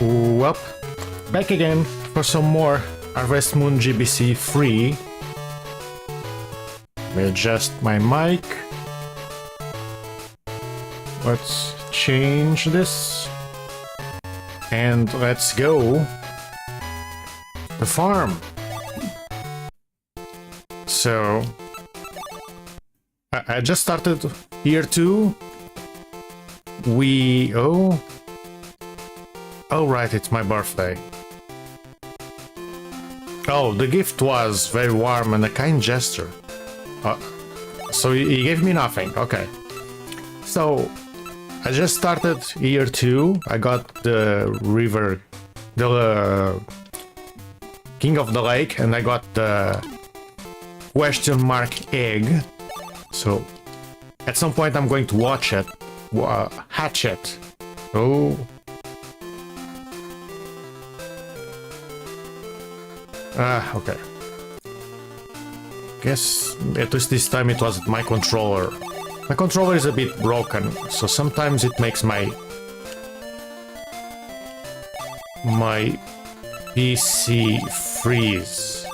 Well, back again for some more Harvest Moon GBC free. Let me adjust my mic. Let's change this. And let's go. The farm. So, I just started year 2. Oh right, it's my birthday. Oh, the gift was very warm and a kind gesture. So he gave me nothing, okay. So, I just started year 2. I got the river, the King of the Lake, and I got the question mark egg. So, at some point I'm going to watch it, hatch it. Oh. Okay. Guess at least this time it wasn't my controller. My controller is a bit broken, so sometimes it makes my PC freeze.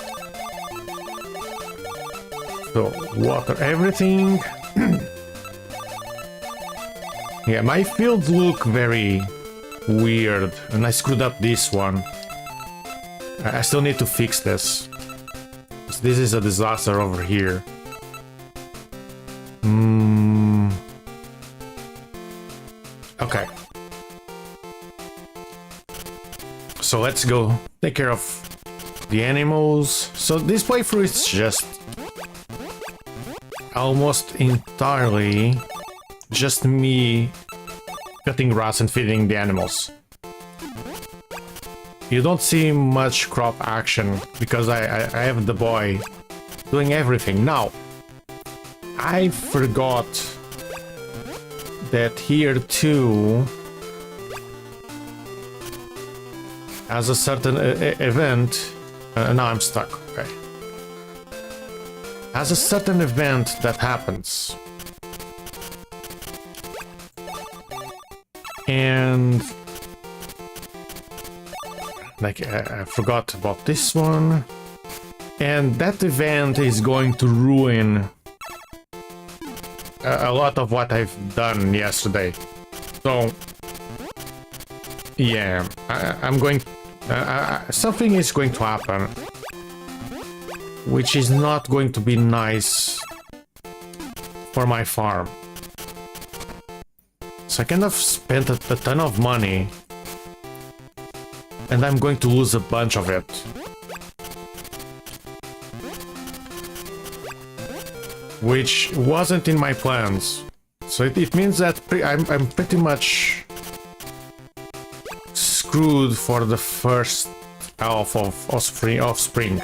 So, water everything. Yeah, my fields look very weird, and I screwed up this one. I still need to fix this. This is a disaster over here. Okay. So let's go take care of the animals. So this playthrough is just almost entirely just me cutting grass and feeding the animals. You don't see much crop action because I have the boy doing everything. Now, I forgot that here too has a certain event. Now I'm stuck, okay. Has a certain event that happens. And like, I forgot about this one. And that event is going to ruin a lot of what I've done yesterday. So, yeah, I'm going... something is going to happen, which is not going to be nice for my farm. So I kind of spent a ton of money, and I'm going to lose a bunch of it. Which wasn't in my plans. So it means that I'm pretty much screwed for the first half of spring.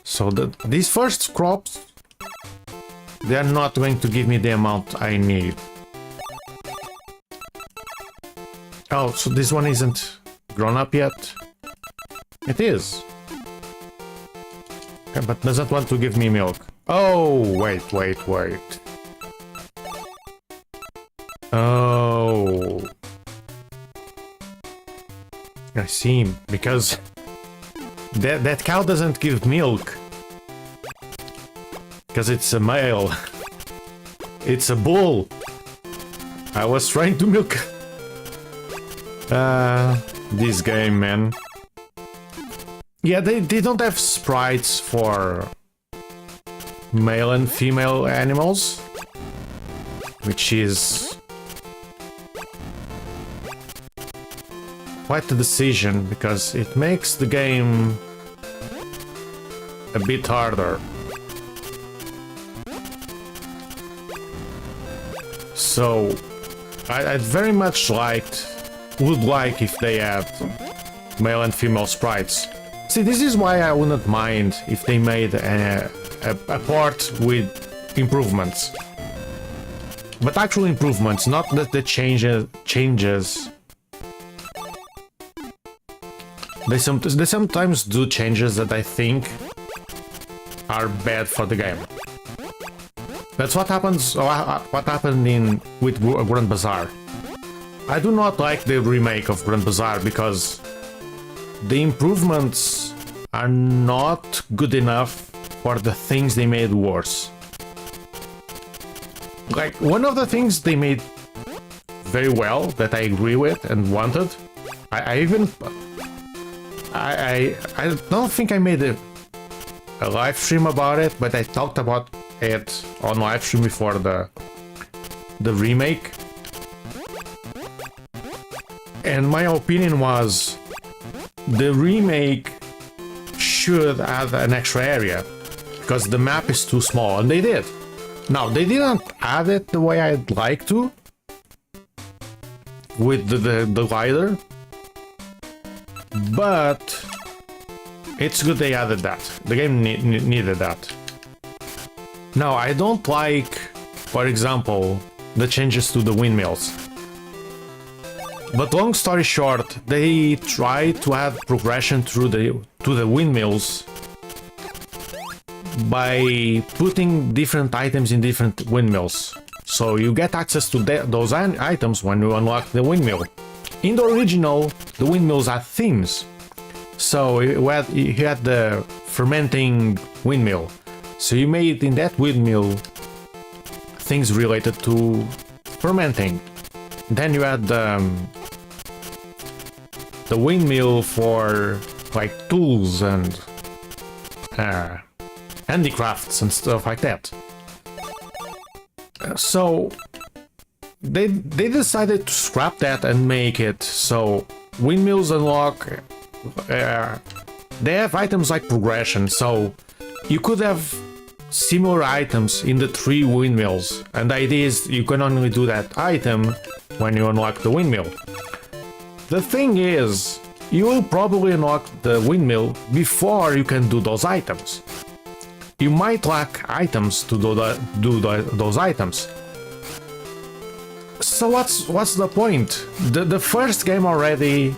So these first crops, they are not going to give me the amount I need. Oh, so this one isn't grown up yet? It is. Okay, but doesn't want to give me milk. Oh, wait. Oh. I see, because that cow doesn't give milk. Because it's a male. It's a bull. I was trying to milk. This game, man. Yeah, they don't have sprites for male and female animals, which is quite a decision because it makes the game a bit harder. So I'd very much would like if they had male and female sprites. See, this is why I wouldn't mind if they made a port with improvements. But actual improvements, not that the changes. They sometimes do changes that I think are bad for the game. That's what happens. What happened with Grand Bazaar. I do not like the remake of Grand Bazaar because the improvements are not good enough for the things they made worse. Like, one of the things they made very well that I agree with and wanted, I don't think I made a live stream about it, but I talked about it on live stream before the remake. And my opinion was the remake should add an extra area because the map is too small, and they did. Now, they didn't add it the way I'd like to with the glider, but it's good they added that. The game needed that. Now, I don't like, for example, the changes to the windmills. But long story short, they tried to add progression to the windmills by putting different items in different windmills. So you get access to those items when you unlock the windmill. In the original, the windmills had themes. So you had the fermenting windmill. So you made in that windmill things related to fermenting. Then you had the windmill for like tools and handicrafts and stuff like that. So they decided to scrap that and make it so windmills unlock. They have items like progression, so you could have similar items in the 3 windmills, and the idea is you can only do that item when you unlock the windmill. The thing is, you will probably unlock the windmill before you can do those items. You might lack items to do those items. So what's the point? The first game already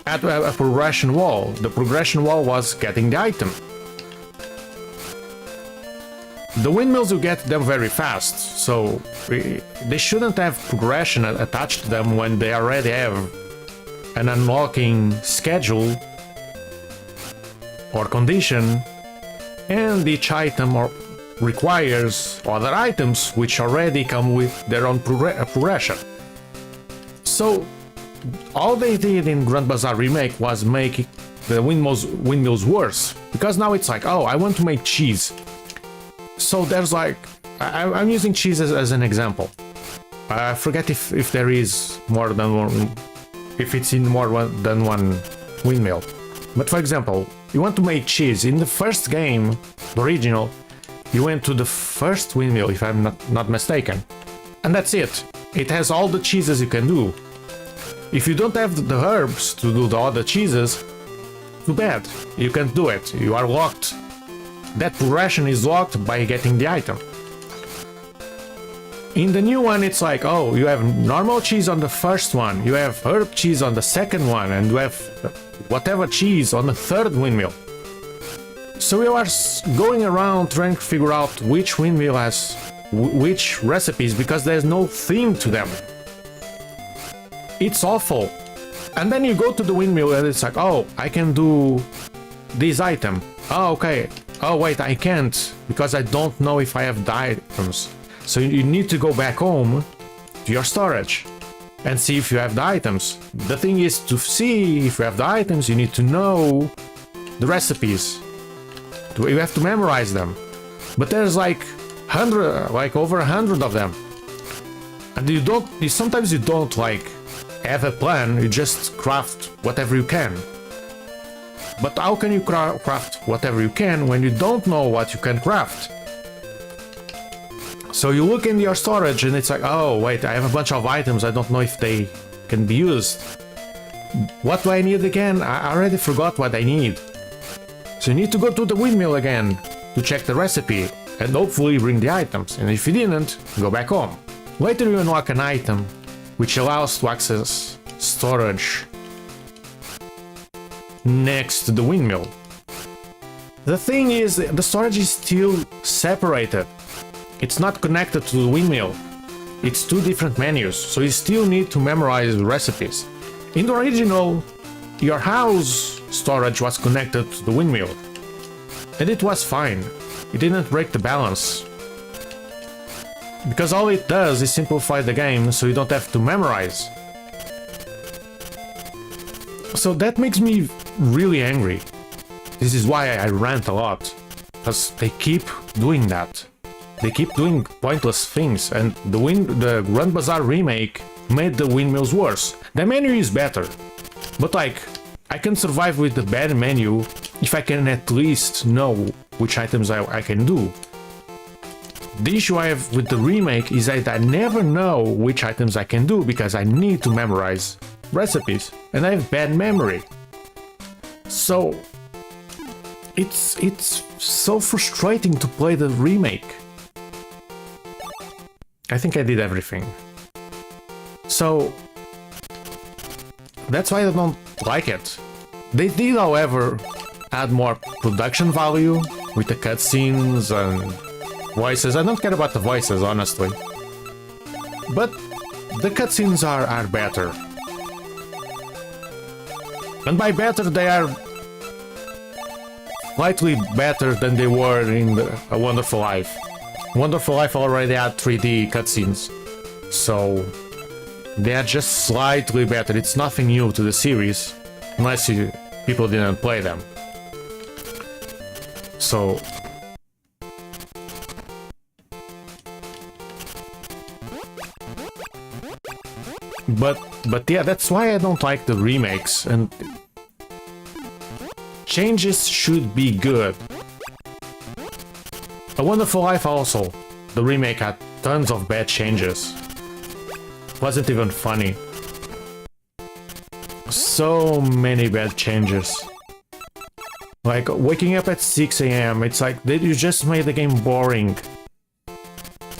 had a progression wall. The progression wall was getting the item. The windmills, you get them very fast, so they shouldn't have progression attached to them when they already have an unlocking schedule or condition, and each item requires other items which already come with their own progression. So all they did in Grand Bazaar Remake was make the windmills worse, because now it's like, oh, I want to make cheese. So there's like, I'm using cheese as an example. I forget if there is more than one, if it's in more than one windmill. But for example, you want to make cheese. In the first game, the original, you went to the first windmill, if I'm not mistaken. And that's it. It has all the cheeses you can do. If you don't have the herbs to do the other cheeses, too bad. You can't do it. You are locked. That progression is locked by getting the item. In the new one, it's like, oh, you have normal cheese on the first one, you have herb cheese on the second one, and you have whatever cheese on the third windmill. So you are going around trying to figure out which windmill has which recipes, because there's no theme to them. It's awful. And then you go to the windmill and it's like, oh, I can do this item. Oh, okay. Oh, wait, I can't, because I don't know if I have the items. So you need to go back home to your storage and see if you have the items. The thing is, to see if you have the items, you need to know the recipes. You have to memorize them. But there's like over 100 of them. And sometimes you don't like have a plan, you just craft whatever you can. But how can you craft whatever you can when you don't know what you can craft? So you look in your storage and it's like, oh wait, I have a bunch of items, I don't know if they can be used. What do I need again? I already forgot what I need. So you need to go to the windmill again to check the recipe and hopefully bring the items. And if you didn't, go back home. Later you unlock an item which allows to access storage next to the windmill. The thing is, the storage is still separated. It's not connected to the windmill. it's two different menus, so you still need to memorize recipes. In the original, your house storage was connected to the windmill, and it was fine. It didn't break the balance. Because all it does is simplify the game so you don't have to memorize. So that makes me really angry. This is why I rant a lot. Because they keep doing that. They keep doing pointless things, and the Grand Bazaar remake made the windmills worse. The menu is better, but like, I can survive with the bad menu if I can at least know which items I can do. The issue I have with the remake is that I never know which items I can do because I need to memorize recipes, and I have bad memory. So it's so frustrating to play the remake. I think I did everything. So that's why I don't like it. They did, however, add more production value with the cutscenes and voices. I don't care about the voices, honestly. But the cutscenes are better. And by better, they are slightly better than they were in A Wonderful Life. Wonderful Life already had 3D cutscenes, so they are just slightly better. It's nothing new to the series, unless people didn't play them. So but yeah, that's why I don't like the remakes, and changes should be good. A Wonderful Life also, the remake had tons of bad changes. Wasn't even funny. So many bad changes. Like waking up at 6 AM, it's like you just made the game boring.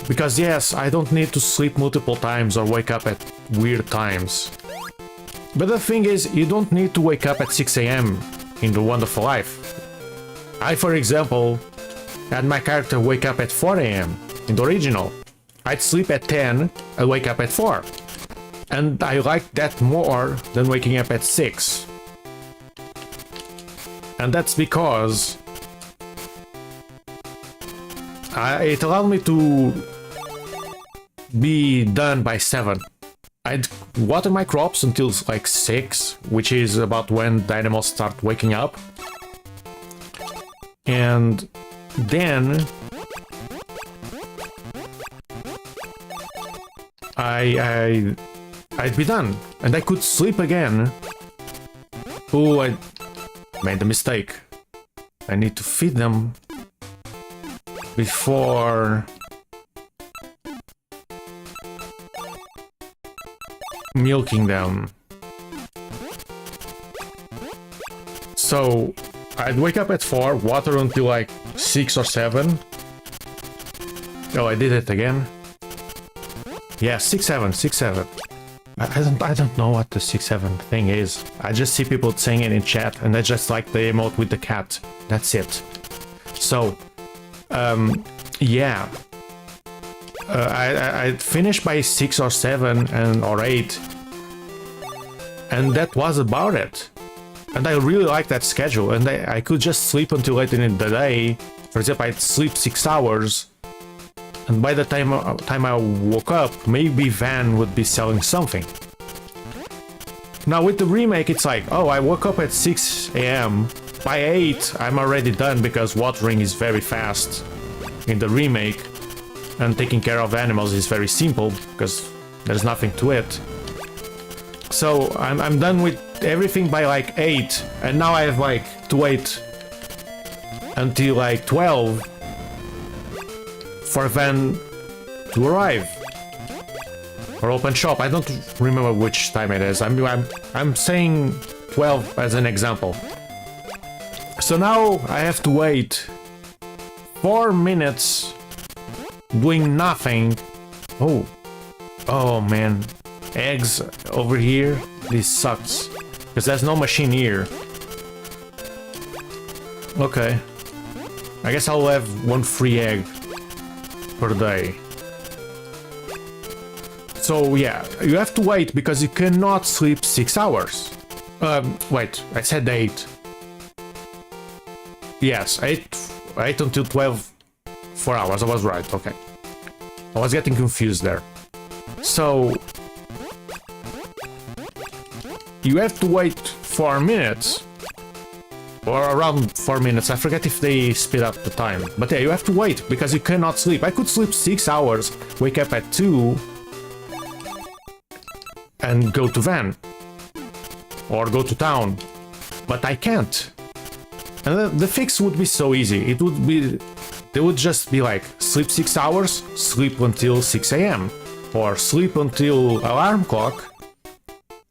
Because yes, I don't need to sleep multiple times or wake up at weird times. But the thing is, you don't need to wake up at 6 AM in The Wonderful Life. I, for example, had my character wake up at 4 AM in the original. I'd sleep at 10 and wake up at 4. And I liked that more than waking up at 6. And that's because it allowed me to be done by 7. I'd water my crops until like 6, which is about when the animals start waking up. And then I'd be done, and I could sleep again. Oh, I made a mistake. I need to feed them before milking them. So I'd wake up at 4, water until like 6 or 7. Oh, I did it again. Yeah, 6, 7, 6, 7. I don't know what the 6, 7 thing is. I just see people saying it in chat, and I just like the emote with the cat. That's it. So, yeah. I finished by 6 or 7 or 8. And that was about it. And I really like that schedule, and I could just sleep until late in the day. For example, I'd sleep 6 hours, and by the time I woke up, maybe Van would be selling something. Now with the remake, it's like, oh, I woke up at 6 AM. By 8, I'm already done because watering is very fast in the remake, and taking care of animals is very simple because there's nothing to it. So I'm done with everything by like 8, and now I have like to wait until like 12 for Van to arrive or open shop. I don't remember which time it is. I'm saying 12 as an example. So now I have to wait 4 minutes doing nothing. Oh man, eggs over here. This sucks because there's no machine here. Okay, I guess I'll have 1 free egg per day. So yeah, you have to wait because you cannot sleep 6 hours. Wait, I said 8. Yes, 8 until 12, 4 hours, I was right, okay. I was getting confused there. So you have to wait 4 minutes, or around 4 minutes. I forget if they speed up the time, but yeah, you have to wait because you cannot sleep. I could sleep 6 hours, wake up at 2, and go to van or go to town, but I can't. And the fix would be so easy. It would be, they would just be like, sleep 6 hours, sleep until 6 a.m. or sleep until alarm clock,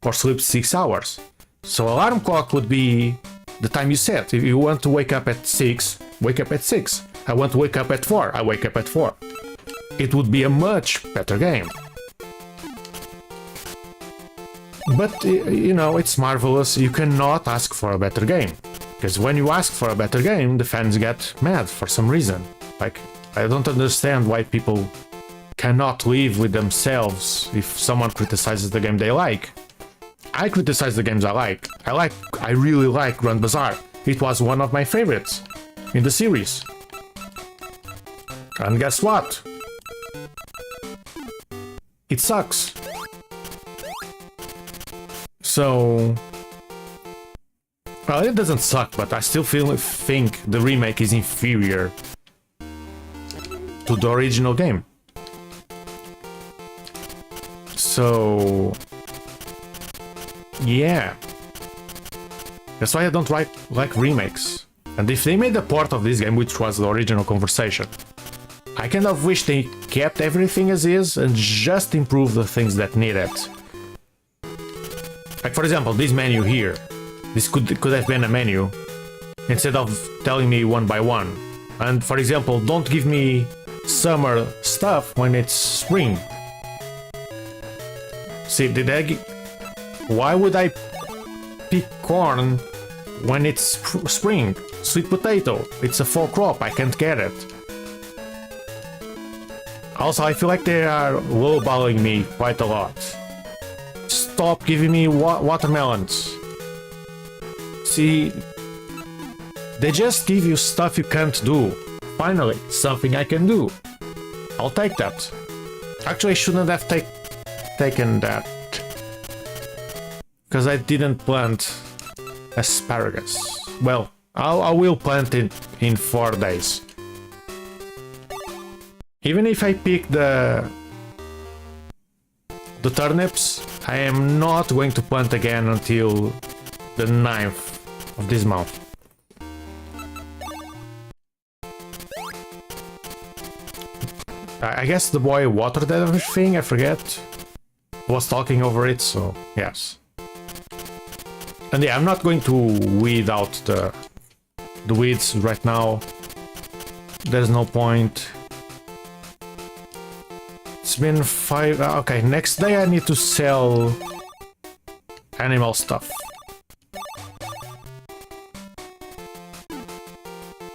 or sleep 6 hours. So alarm clock would be the time you set. If you want to wake up at 6, wake up at 6. I want to wake up at 4, I wake up at 4. It would be a much better game. But, you know, it's marvelous. You cannot ask for a better game. Because when you ask for a better game, the fans get mad for some reason. Like, I don't understand why people cannot live with themselves if someone criticizes the game they like. I criticize the games I like. I really like Grand Bazaar. It was one of my favorites in the series. And guess what? It sucks. So, well, it doesn't suck, but I still think the remake is inferior to the original game. So, yeah. That's why I don't like remakes. And if they made a port of this game, which was the original conversation, I kind of wish they kept everything as is and just improved the things that need it. Like, for example, this menu here. This could have been a menu instead of telling me one by one. And for example, don't give me summer stuff when it's spring. See, why would I pick corn when it's spring? Sweet potato, it's a fall crop, I can't get it. Also, I feel like they are lowballing me quite a lot. Stop giving me watermelons. See, they just give you stuff you can't do. Finally, something I can do. I'll take that. Actually, I shouldn't have taken that. Because I didn't plant asparagus. Well, I will plant it in 4 days. Even if I pick the turnips, I am not going to plant again until the 9th of this month. I guess the boy watered everything, I forget. Was talking over it, so yes. And yeah, I'm not going to weed out the weeds right now. There's no point. It's been 5... okay, next day I need to sell animal stuff.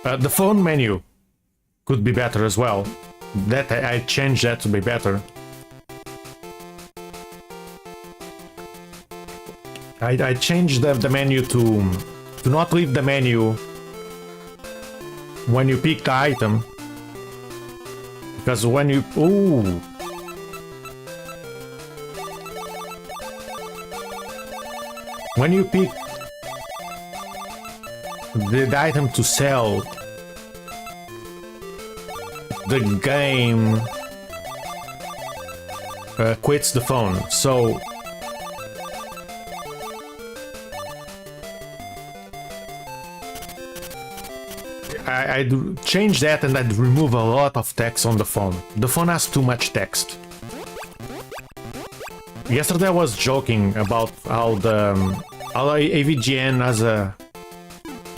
The phone menu could be better as well. That I changed that to be better. I changed the menu to not leave the menu when you pick the item. Because when you... ooh! When you pick the item to sell, the game quits the phone. So I'd change that and I'd remove a lot of text on the phone. The phone has too much text. Yesterday I was joking about how AVGN has a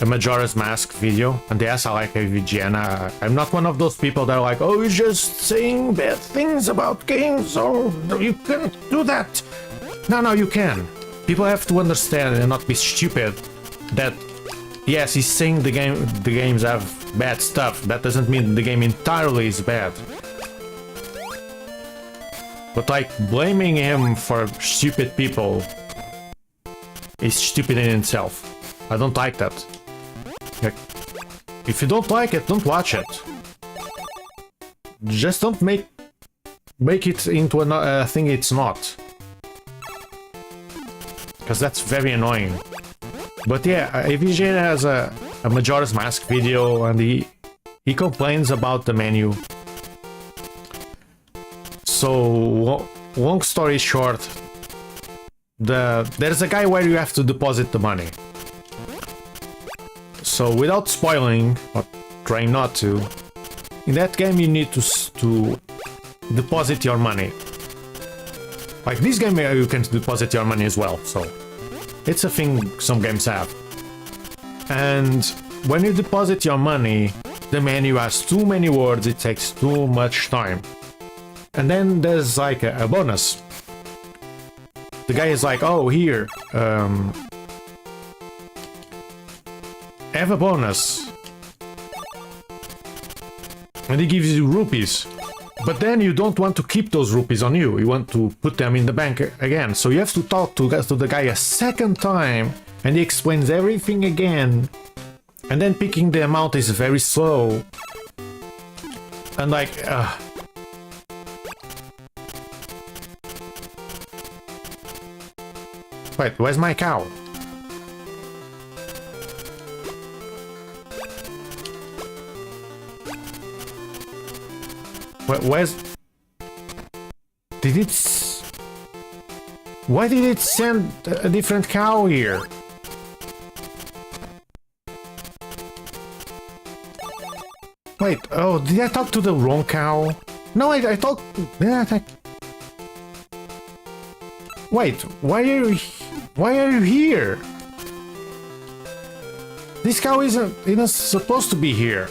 Majora's Mask video, and yes, I like AVGN. I'm not one of those people that are like, oh, you're just saying bad things about games, oh, you can't do that. No, you can. People have to understand and not be stupid that, yes, he's saying the games have bad stuff. That doesn't mean the game entirely is bad. But like blaming him for stupid people is stupid in itself. I don't like that. Like, if you don't like it, don't watch it. Just don't make it into a thing it's not. Because that's very annoying. But yeah, AVJ has a Majora's Mask video and he complains about the menu. So, long story short, there's a guy where you have to deposit the money. So, without spoiling, or trying not to, in that game you need to deposit your money. Like this game you can deposit your money as well, so it's a thing some games have. And when you deposit your money, the menu has too many words, it takes too much time. And then there's like a bonus. The guy is like, oh, here, have a bonus. And he gives you rupees. But then you don't want to keep those rupees on you. You want to put them in the bank again. So you have to talk to the guy a second time. And he explains everything again. And then picking the amount is very slow. And like... Wait, where's my cow? Where's... Did it... Why did it send a different cow here? Wait, oh, did I talk to the wrong cow? No, I talked... Wait, why are you here? This cow isn't supposed to be here.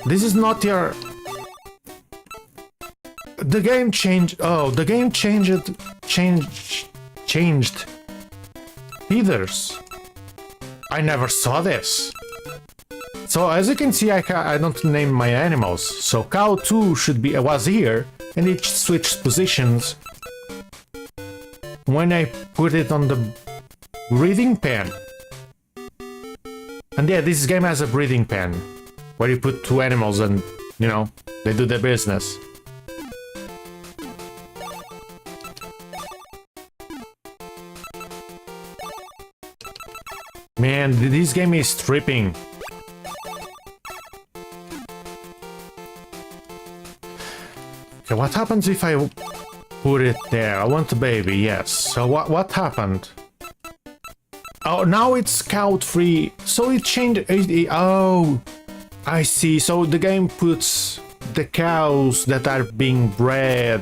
This is not your... The game changed... Oh, the game changed feathers. I never saw this. So as you can see, I don't name my animals. So cow 2 was here, and it switched positions when I put it on the breeding pen. And yeah, this game has a breeding pen where you put two animals and, you know, they do their business. Man, this game is tripping. Okay, what happens if I put it there? I want the baby, yes. So what happened? Oh, now it's count free. So it changed. Oh, I see. So the game puts the cows that are being bred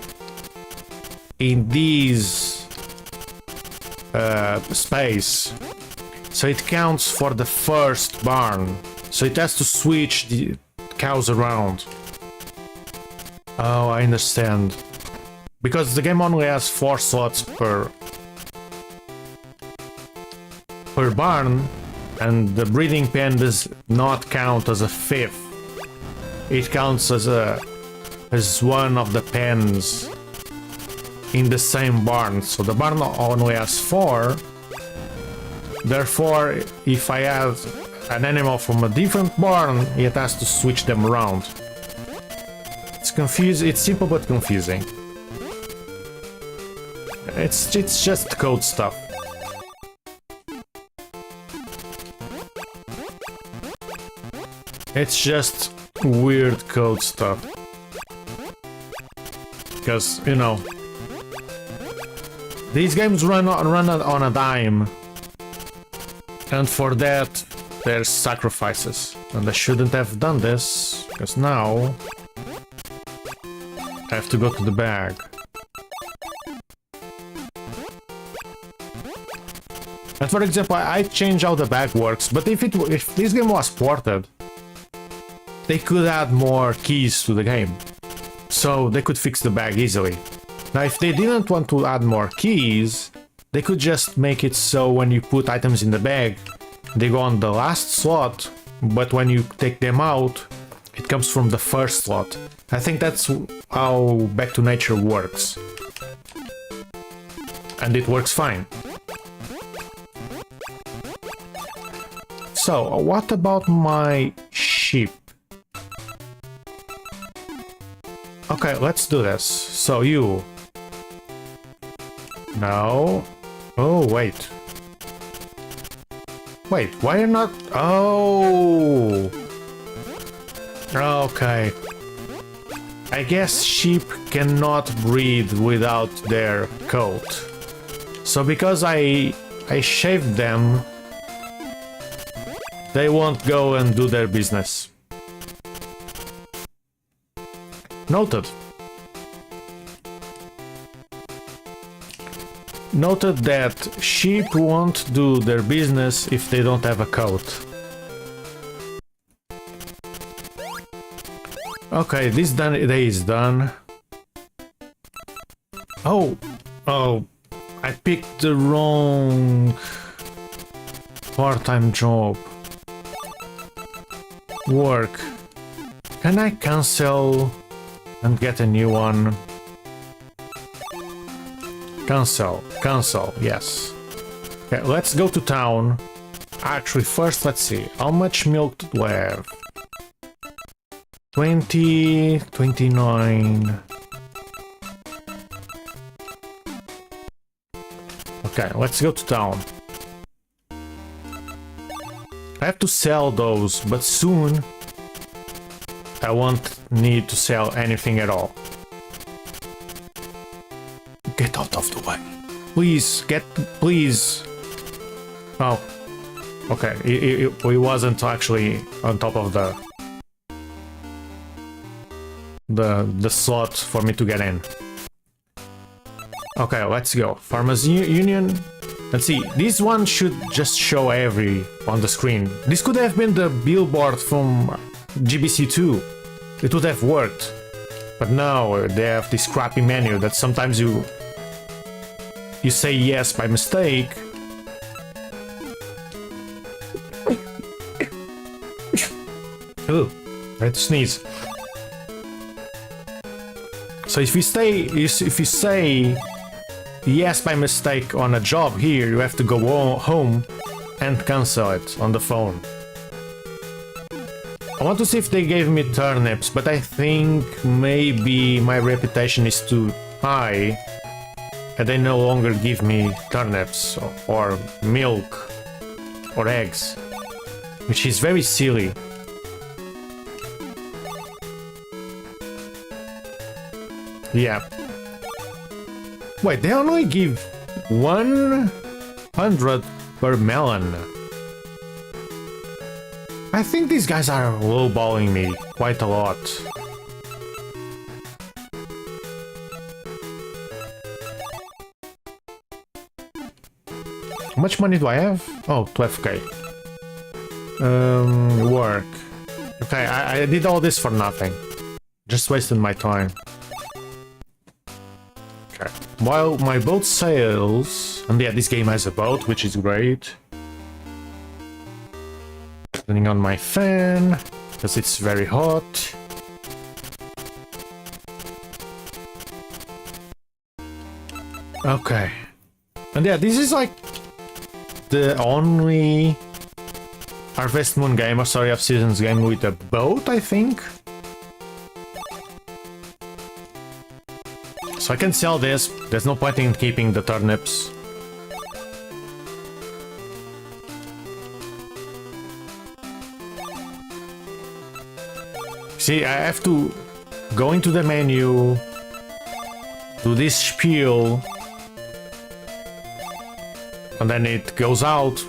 in these space. So it counts for the first barn. So it has to switch the cows around. Oh, I understand. Because the game only has 4 slots per barn, and the breeding pen does not count as a 5th. It counts as one of the pens in the same barn. So the barn only has 4. Therefore, if I have an animal from a different barn, it has to switch them around. It's confusing. It's simple but confusing. It's just code stuff. It's just weird code stuff. Because, you know, these games run on a dime. And for that, there's sacrifices. And I shouldn't have done this, because now I have to go to the bag. And for example, I changed how the bag works, but if this game was ported, they could add more keys to the game. So they could fix the bag easily. Now if they didn't want to add more keys, they could just make it so when you put items in the bag, they go on the last slot, but when you take them out, it comes from the first slot. I think that's how Back to Nature works. and it works fine. So, what about my sheep? Okay, let's do this. So you... No. Oh, wait. Wait, why are not... Oh! Okay. I guess sheep cannot breed without their coat. So because I shaved them, they won't go and do their business. Noted. Noted that sheep won't do their business if they don't have a coat. Okay, this day is done. Oh, I picked the wrong part-time job. Work. Can I cancel and get a new one? Cancel, yes. Okay, let's go to town. Actually, first, let's see. How much milk do I have? 20, 29. Okay, let's go to town. I have to sell those, but soon I won't need to sell anything at all. Get out of the way. Please, please. Oh, okay, he wasn't actually on top of the slot for me to get in. Okay, let's go. Farmers Union. Let's see, this one should just show every on the screen. This could have been the billboard from GBC 2. It would have worked. But no, they have this crappy menu that sometimes you say yes by mistake. Ooh, I had to sneeze. So if you say yes by mistake on a job here, you have to go home and cancel it on the phone. I want to see if they gave me turnips, but I think maybe my reputation is too high and they no longer give me turnips or milk or eggs, which is very silly. Yeah. Wait, they only give 100 per melon. I think these guys are lowballing me quite a lot. How much money do I have? Oh, 12k. Work. Okay, I did all this for nothing. Just wasted my time. Okay. While my boat sails... And yeah, this game has a boat, which is great. Turning on my fan, because it's very hot. Okay. And yeah, this is like the only Harvest Moon game, or sorry, of Seasons game with a boat, I think. So I can sell this, there's no point in keeping the turnips. See, I have to go into the menu, do this spiel, and then it goes out,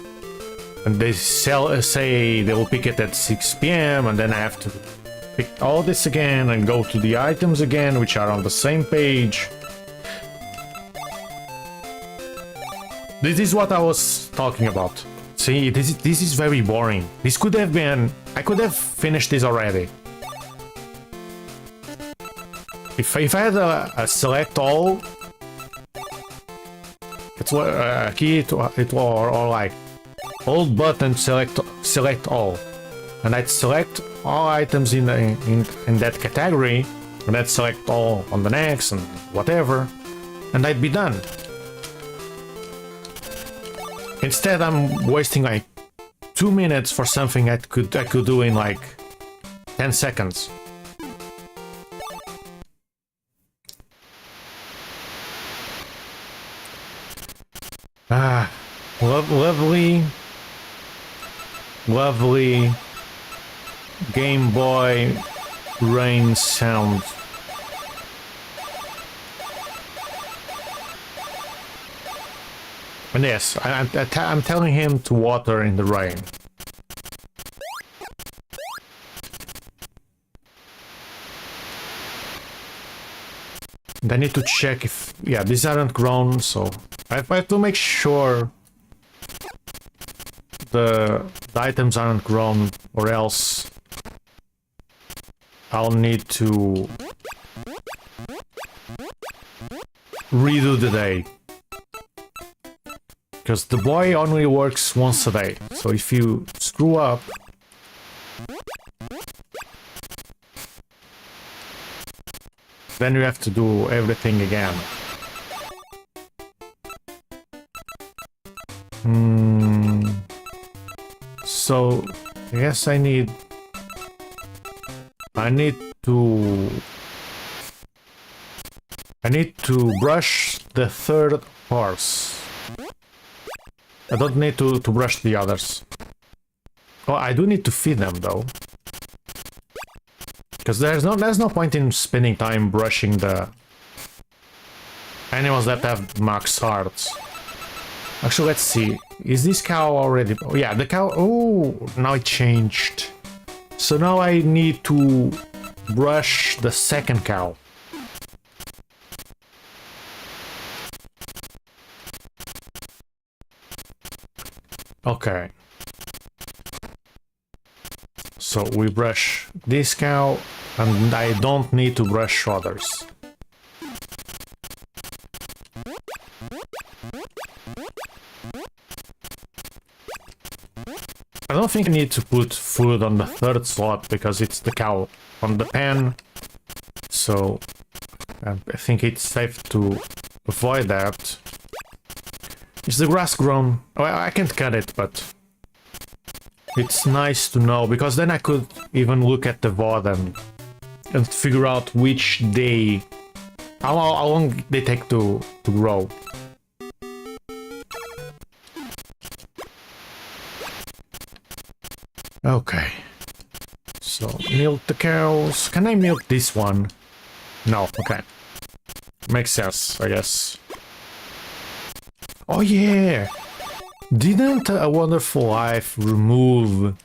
and they say they will pick it at 6 PM, and then I have to pick all this again and go to the items again, which are on the same page. This is what I was talking about. See, this is very boring. This could have been... I could have finished this already. If I had a select all, it's what a key to it or like hold button select all, and I'd select all items in that category, and I'd select all on the next and whatever, and I'd be done. Instead, I'm wasting like 2 minutes for something I could do in like 10 seconds. Ah, lovely Game Boy rain sound. And yes, I'm telling him to water in the rain. And I need to check if... yeah, these aren't grown, so... I have to make sure the items aren't grown, or else I'll need to redo the day. Because the boy only works once a day, so if you screw up, then you have to do everything again. So, yes, I need to brush the third horse. I don't need to brush the others. Oh, I do need to feed them though. Because there's no point in spending time brushing the animals that have max hearts. Actually, let's see. Is this cow already... oh, yeah, the cow... oh, now it changed. So now I need to brush the second cow. Okay. So we brush this cow, and I don't need to brush others. I don't think I need to put food on the third slot because it's the cow on the pan, so I think it's safe to avoid that. Is the grass grown? Well, I can't cut it, but it's nice to know, because then I could even look at the VOD and figure out which day, how long they take to grow. Okay, so milk the cows. Can I milk this one? No, okay. Makes sense, I guess. Oh yeah! Didn't A Wonderful Life remove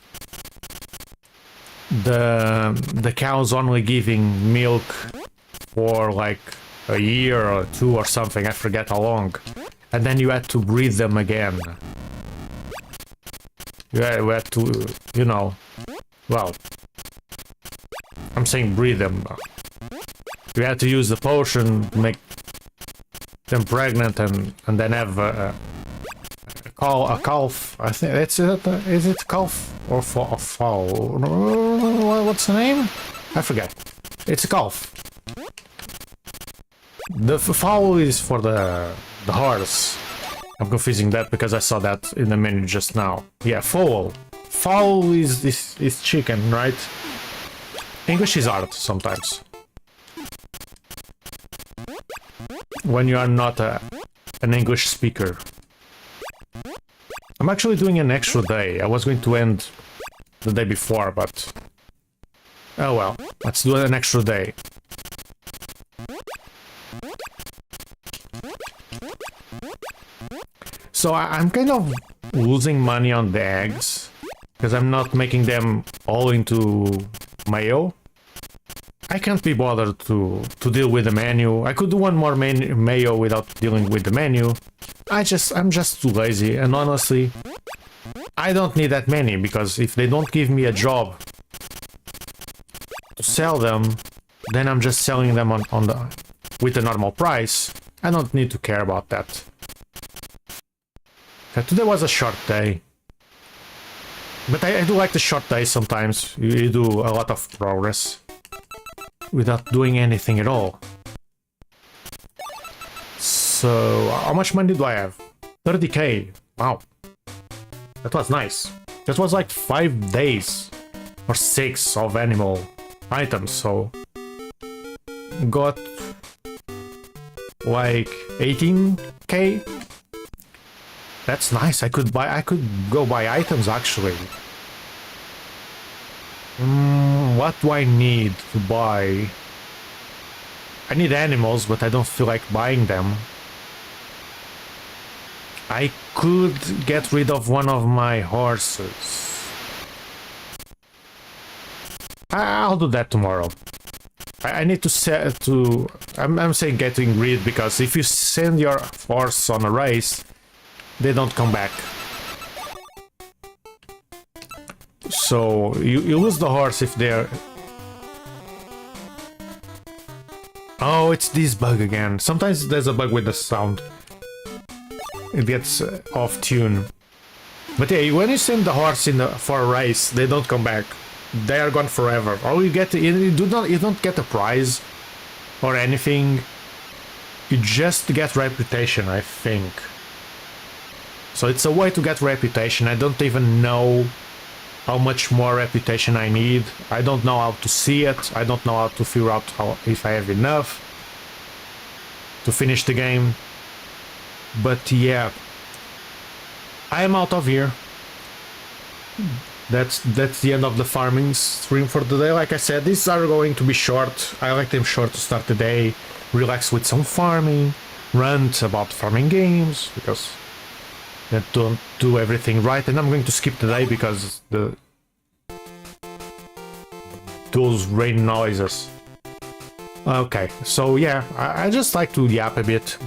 the cows only giving milk for like a year or two or something? I forget how long. And then you had to breed them again. Yeah, we had to, you know, well, I'm saying breed them. You had to use the potion to make them pregnant and then have a calf. I think it's is it calf or foal? What's the name? I forget. It's a calf. The fowl is for the horse. I'm confusing that because I saw that in the menu just now. Yeah, fowl. Fowl is chicken, right? English is hard sometimes. When you are not an English speaker. I'm actually doing an extra day. I was going to end the day before, but... oh well, let's do an extra day. So I'm kind of losing money on the eggs, because I'm not making them all into mayo. I can't be bothered to deal with the menu. I could do one more mayo without dealing with the menu. I'm just too lazy, and honestly, I don't need that many, because if they don't give me a job to sell them, then I'm just selling them with a normal price. I don't need to care about that. Today was a short day. But I do like the short days sometimes. You do a lot of progress without doing anything at all. So, how much money do I have? 30k. Wow. That was nice. That was like 5 days or 6 of animal items, so got like 18k. That's nice. I could go buy items actually. What do I need to buy? I need animals, but I don't feel like buying them. I could get rid of one of my horses. I'll do that tomorrow. I need to set to... I'm saying getting rid because if you send your horse on a race, they don't come back. So you lose the horse if they're... Oh, it's this bug again. Sometimes there's a bug with the sound. It gets off tune. But yeah, when you send the horse for a race, they don't come back. They are gone forever. Or you don't get a prize or anything. You just get reputation, I think. So it's a way to get reputation. I don't even know how much more reputation I need. I don't know how to see it. I don't know how to figure out if I have enough to finish the game. But yeah, I am out of here. That's the end of the farming stream for the day. Like I said, these are going to be short. I like them short to start the day, relax with some farming, rant about farming games, because I don't do everything right. And I'm going to skip today because those rain noises. Okay, so yeah, I just like to yap a bit.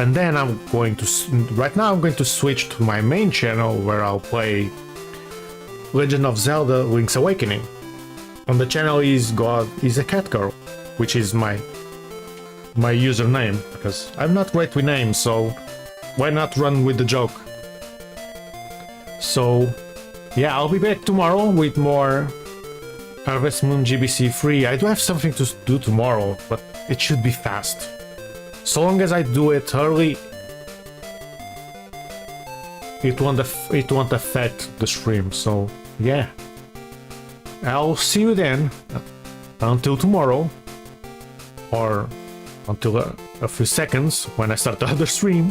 And then I'm going to... Right now I'm going to switch to my main channel where I'll play Legend of Zelda Link's Awakening. On the channel is a cat girl, which is my username, because I'm not great with names, so why not run with the joke? So yeah, I'll be back tomorrow with more Harvest Moon GBC free. I do have something to do tomorrow, but it should be fast. So long as I do it early, it won't affect the stream. So yeah, I'll see you then. Until tomorrow, or until a few seconds when I start the other stream.